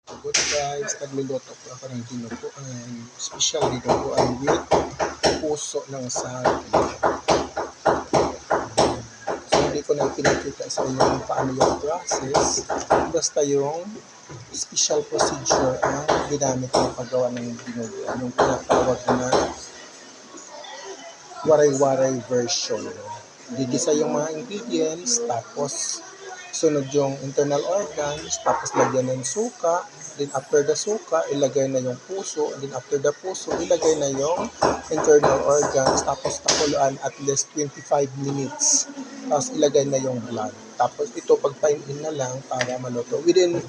Good guys, nagluluto po ako ng dinuguan. Special dinuguan with puso ng saging. So hindi ko na pinakita sa inyo kung paano yung process. Basta yung special procedure ang ginamit ng paggawa ng dinuguan. Yung tinatawag na waray-waray version. Gigisa yung mga ingredients, tapos sunod yung internal organs, tapos lagyan ng suka, then after the suka, ilagay na yung puso, then after the puso, ilagay na yung internal organs, tapos takuluan at least 25 minutes, tapos ilagay na yung blood. Tapos ito, pagpainin na lang para maluto. Within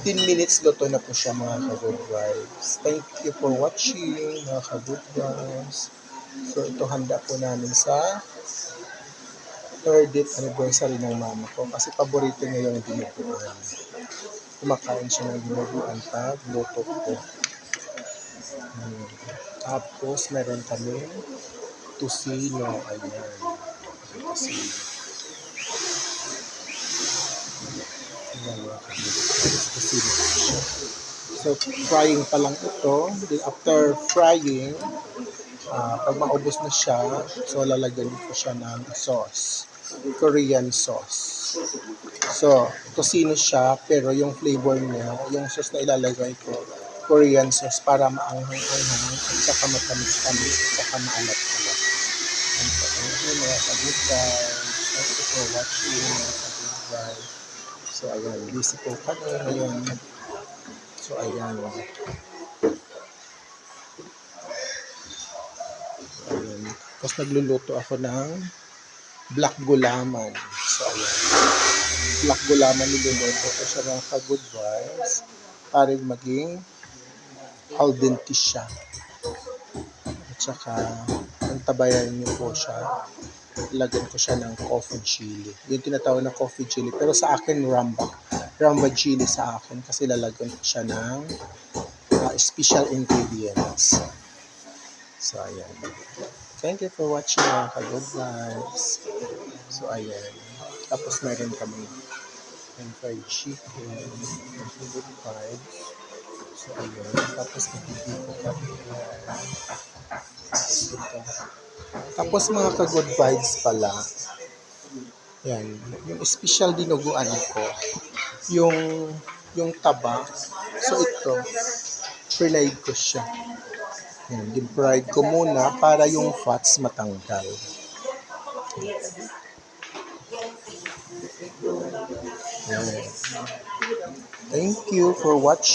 10 minutes, luto na po siya mga ka-good vibes. Thank you for watching mga ka-good vibes. So ito handa po namin sa 30th anniversary ng mama ko kasi paborito niya yung dinuguan. Kumakain siya ng dinuguan pag luto ko. Tapos meron kami tusino. Ayan. Tusino. Tusino. So frying pa lang ito. Then after frying, pag maubos na siya, so lalagyan ko siya ng sauce. Korean sauce. So, tosino siya, pero yung flavor niya, yung sauce na ilalagay ko, Korean sauce para maanghang-anghang at saka matamis-tamis at saka maalat-alat. Thank you mga ka-good guys. Thank you for watching mga ka-good guys. So, ayan, busy po kami ngayon. So, ayan. Ayan. Tapos nagluluto ako ng black gulaman. So, ayan. Black gulaman niluluto ko siya mga ka-good vibes para maging al dente siya. At saka, antabayan niyo po siya. Lagyan ko siya ng coffee chili. Yung tinatawag na coffee chili. Pero sa akin, ramba chili sa akin kasi lalagyan ko siya ng special ingredients. So, ayan. Thank you for watching mga ka-good vibes. So, ayan. Tapos meron kami and fried chicken, good vibes. So, ayan. Tapos nagigito kami. Tapos mga ka-good vibes pala, yan, yung special dinuguan ko, yung taba, so ito, fried ko siya. Yan, di-fried ko muna para yung fats matanggal. Yan. Thank you for watching.